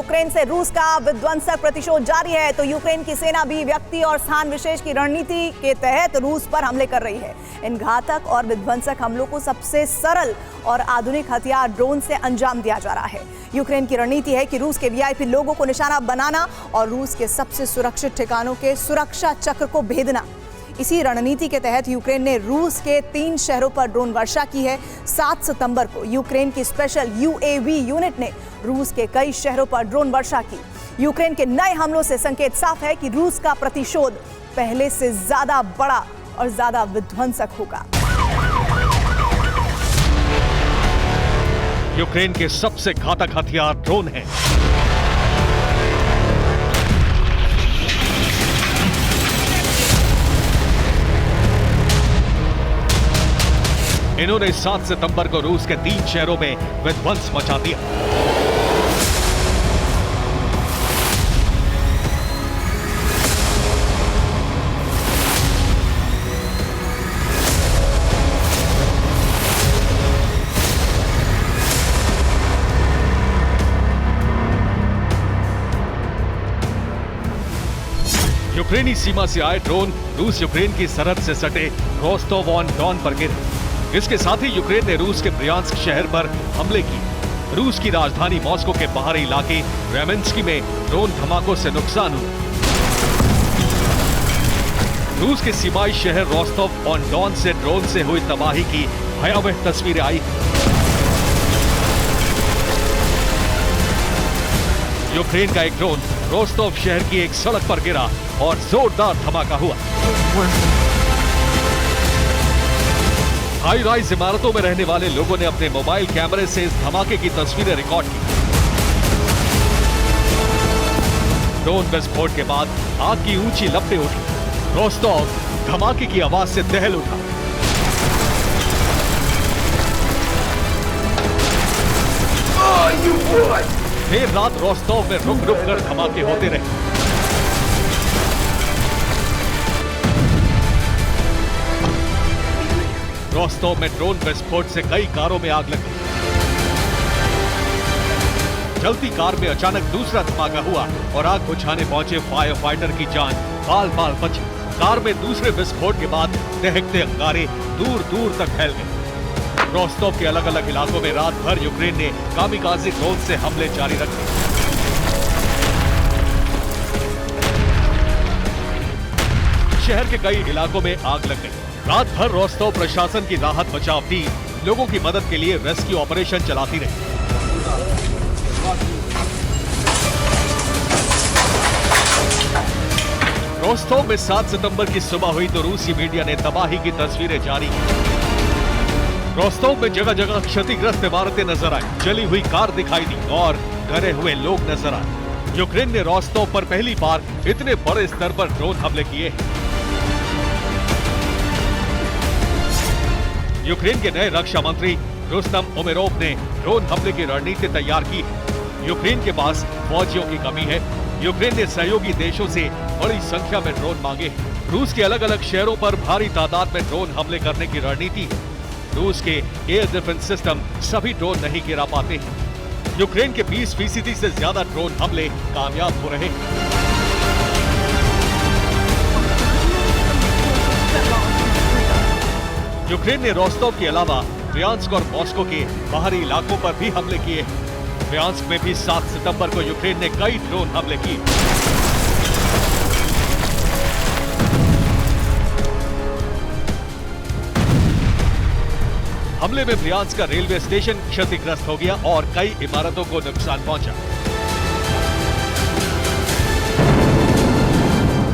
Ukraine से रूस का विध्वंसक प्रतिशोध जारी है, तो यूक्रेन की सेना भी व्यक्ति और स्थान विशेष की रणनीति के तहत रूस पर हमले कर रही है। इन घातक और विध्वंसक हमलों को सबसे सरल और आधुनिक हथियार ड्रोन से अंजाम दिया जा रहा है। यूक्रेन की रणनीति है कि रूस के वीआईपी लोगों को निशाना बनाना और रूस के सबसे सुरक्षित ठिकानों के सुरक्षा चक्र को भेदना। इसी रणनीति के तहत यूक्रेन ने रूस के 3 शहरों पर ड्रोन वर्षा की है। 7 सितंबर को यूक्रेन की स्पेशल यूएवी यूनिट ने रूस के कई शहरों पर ड्रोन वर्षा की। यूक्रेन के नए हमलों से संकेत साफ है कि रूस का प्रतिशोध पहले से ज्यादा बड़ा और ज्यादा विध्वंसक होगा। यूक्रेन के सबसे घातक हथियार ड्रोन हैं। इन्होंने 7 सितंबर को रूस के 3 शहरों में विध्वंस मचा दिया। यूक्रेनी सीमा से आए ड्रोन रूस यूक्रेन की सरहद से सटे रोस्टोव ऑन डॉन पर गिरे। इसके साथ ही यूक्रेन ने रूस के ब्रियांस्क शहर पर हमले किए। रूस की राजधानी मॉस्को के बाहरी इलाके रेमेंस्की में ड्रोन धमाकों से नुकसान हुआ। रूस के सीमाई शहर रोस्टोव ऑन डॉन से ड्रोन से हुई तबाही की भयावह तस्वीरें आई। यूक्रेन का एक ड्रोन रोस्टोव शहर की एक सड़क पर गिरा और जोरदार धमाका हुआ। हाई राइज इमारतों में रहने वाले लोगों ने अपने मोबाइल कैमरे से इस धमाके की तस्वीरें रिकॉर्ड की। ड्रोन विस्फोट के बाद आग की ऊंची लपटें उठी। रोस्टोव धमाके की आवाज से दहल उठा। देर रात रोस्टोव में रुक रुक कर धमाके होते रहे। रोस्टोव में ड्रोन विस्फोट से कई कारों में आग लगी। जलती कार में अचानक दूसरा धमाका हुआ और आग बुझाने पहुंचे फायर फाइटर की जान बाल बाल बची। कार में दूसरे विस्फोट के बाद दहकते अंगारे दूर दूर तक फैल गए। रोस्टोव के अलग अलग इलाकों में रात भर यूक्रेन ने कामिकाज़ी ड्रोन से हमले जारी रखे। शहर के कई इलाकों में आग लग गई। रात भर रोस्टोव प्रशासन की राहत बचाव टीम लोगों की मदद के लिए रेस्क्यू ऑपरेशन चलाती रही। रोस्टोव में 7 सितंबर की सुबह हुई तो रूसी मीडिया ने तबाही की तस्वीरें जारी की। रोस्टोव में जगह जगह क्षतिग्रस्त इमारतें नजर आई, जली हुई कार दिखाई दी और डरे हुए लोग नजर आए। यूक्रेन ने रोस्टोव पर पहली बार इतने बड़े स्तर पर ड्रोन हमले किए। यूक्रेन के नए रक्षा मंत्री रुस्तम उमेरोव ने ड्रोन हमले की रणनीति तैयार की। यूक्रेन के पास फौजियों की कमी है। यूक्रेन ने सहयोगी देशों से बड़ी संख्या में ड्रोन मांगे। रूस के अलग अलग शहरों पर भारी तादाद में ड्रोन हमले करने की रणनीति है। रूस के एयर डिफेंस सिस्टम सभी ड्रोन नहीं गिरा पाते। यूक्रेन के 20% से ज्यादा ड्रोन हमले कामयाब हो रहे हैं। यूक्रेन ने रोस्टोव के अलावा ब्रियांस्क और मॉस्को के बाहरी इलाकों पर भी हमले किए। ब्रियांस्क में भी 7 सितंबर को यूक्रेन ने कई ड्रोन हमले किए। हमले में ब्रियांस्क का रेलवे स्टेशन क्षतिग्रस्त हो गया और कई इमारतों को नुकसान पहुंचा।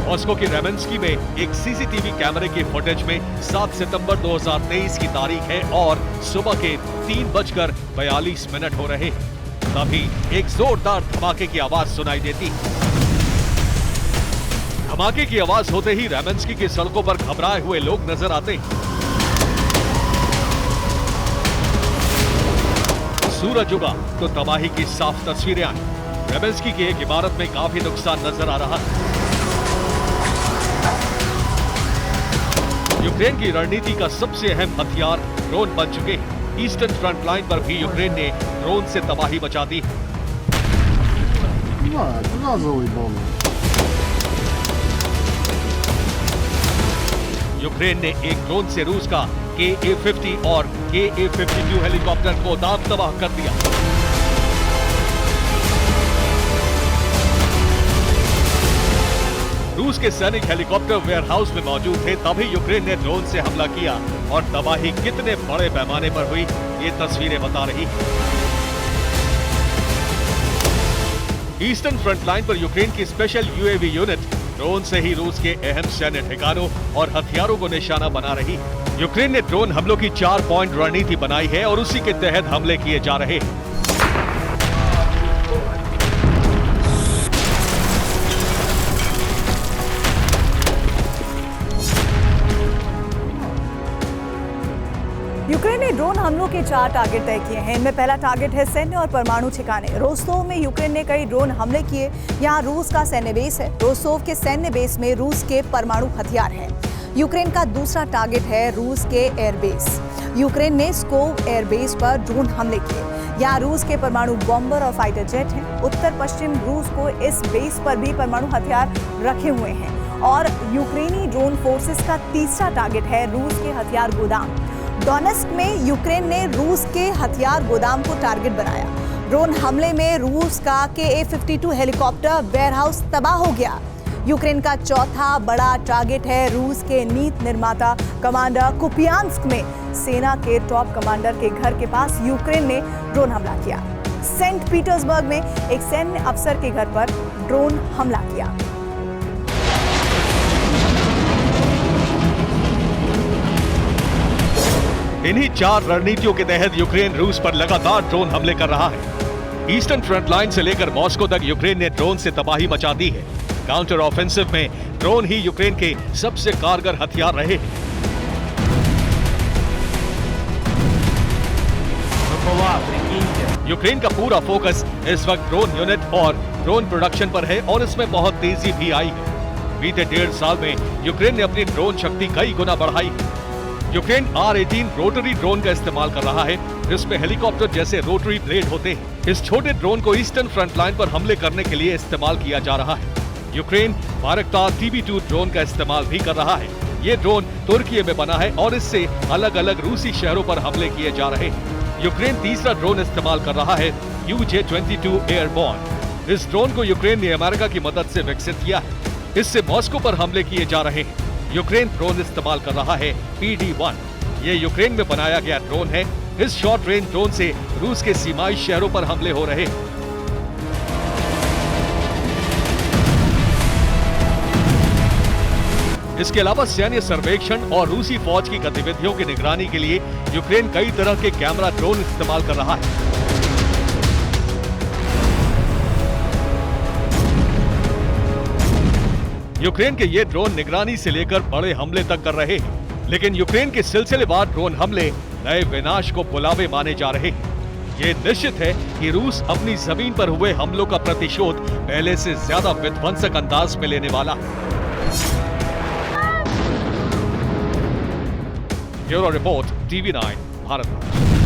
मॉस्को की रेमेंस्की में एक सीसीटीवी कैमरे की फुटेज में 7 सितंबर 2023 की तारीख है और सुबह के 3:42 हो रहे हैं। तभी एक जोरदार धमाके की आवाज सुनाई देती। धमाके की आवाज होते ही रेमेंस्की की सड़कों पर घबराए हुए लोग नजर आते हैं। सूरज उगा तो तबाही की साफ तस्वीरें आई। रेमेंस्की की एक इमारत में काफी नुकसान नजर आ रहा है। यूक्रेन की रणनीति का सबसे अहम हथियार ड्रोन बन चुके हैं। ईस्टर्न फ्रंट लाइन पर भी यूक्रेन ने ड्रोन से तबाही मचा दी। Tak, gazowy bomb. यूक्रेन ने एक ड्रोन से रूस का Ka-50 और Ka-52 हेलीकॉप्टर को दाग तबाह कर दिया। रूस के सैनिक हेलीकॉप्टर वेयरहाउस में मौजूद थे, तभी यूक्रेन ने ड्रोन से हमला किया और तबाही कितने बड़े पैमाने पर हुई ये तस्वीरें बता रही हैं। ईस्टर्न फ्रंट लाइन पर यूक्रेन की स्पेशल यूएवी यूनिट ड्रोन से ही रूस के अहम सैन्य ठिकानों और हथियारों को निशाना बना रही है। यूक्रेन ने ड्रोन हमलों की 4 पॉइंट रणनीति बनाई है और उसी के तहत हमले किए जा रहे हैं। यूक्रेन ने ड्रोन हमलों के 4 टारगेट तय किए हैं। इनमें पहला टारगेट है सैन्य और परमाणु ठिकाने। रोस्तोव में यूक्रेन ने कई ड्रोन हमले किए। यहाँ रूस का सैन्य बेस है। रोस्तोव के सैन्य बेस में रूस के परमाणु हथियार हैं। यूक्रेन का दूसरा टारगेट है रूस के एयरबेस। यूक्रेन ने स्कोव एयरबेस पर ड्रोन हमले किए। यहाँ रूस के परमाणु बॉम्बर और फाइटर जेट हैं। उत्तर पश्चिम रूस को इस बेस पर भी परमाणु हथियार रखे हुए हैं। और यूक्रेनी ड्रोन फोर्सेस का तीसरा टारगेट है रूस के हथियार गोदाम। डोनेस्क में यूक्रेन ने रूस के हथियार गोदाम को टारगेट बनाया। ड्रोन हमले में रूस का Ka-52 हेलीकॉप्टर वेयरहाउस तबाह हो गया। यूक्रेन का चौथा बड़ा टारगेट है रूस के नीति निर्माता कमांडर कुपियांस्क में सेना के टॉप कमांडर के घर के पास यूक्रेन ने ड्रोन हमला किया। सेंट पीटर्सबर्ग में एक सैन्य अफसर के घर पर ड्रोन हमला किया। इन्हीं 4 रणनीतियों के तहत यूक्रेन रूस पर लगातार ड्रोन हमले कर रहा है। ईस्टर्न फ्रंट लाइन से लेकर मॉस्को तक यूक्रेन ने ड्रोन से तबाही मचा दी है। काउंटर ऑफेंसिव में ड्रोन ही यूक्रेन के सबसे कारगर हथियार रहे हैं। यूक्रेन का पूरा फोकस इस वक्त ड्रोन यूनिट और ड्रोन प्रोडक्शन पर है और इसमें बहुत तेजी भी आई है। बीते 1.5 साल में यूक्रेन ने अपनी ड्रोन शक्ति कई गुना बढ़ाई है। यूक्रेन R-18 रोटरी ड्रोन का इस्तेमाल कर रहा है, जिसमें हेलीकॉप्टर जैसे रोटरी ब्लेड होते हैं। इस छोटे ड्रोन को ईस्टर्न फ्रंट लाइन पर हमले करने के लिए इस्तेमाल किया जा रहा है। यूक्रेन बायरक्तार TB2 ड्रोन का इस्तेमाल भी कर रहा है। ये ड्रोन तुर्की में बना है और इससे अलग अलग रूसी शहरों पर हमले किए जा रहे हैं। यूक्रेन तीसरा ड्रोन इस्तेमाल कर रहा है UJ-22 एयरबॉर्न। इस ड्रोन को यूक्रेन ने अमेरिका की मदद से विकसित किया है। इससे मॉस्को पर हमले किए जा रहे हैं। यूक्रेन ड्रोन इस्तेमाल कर रहा है PD-1। ये यूक्रेन में बनाया गया ड्रोन है। इस शॉर्ट रेंज ड्रोन से रूस के सीमाई शहरों पर हमले हो रहे हैं। इसके अलावा सैन्य सर्वेक्षण और रूसी फौज की गतिविधियों की निगरानी के लिए यूक्रेन कई तरह के कैमरा ड्रोन इस्तेमाल कर रहा है। यूक्रेन के ये ड्रोन निगरानी से लेकर बड़े हमले तक कर रहे हैं, लेकिन यूक्रेन के सिलसिलेवार ड्रोन हमले नए विनाश को बुलावे माने जा रहे हैं। ये निश्चित है कि रूस अपनी जमीन पर हुए हमलों का प्रतिशोध पहले से ज्यादा विध्वंसक अंदाज में लेने वाला है। Bureau report TV9 Bharat.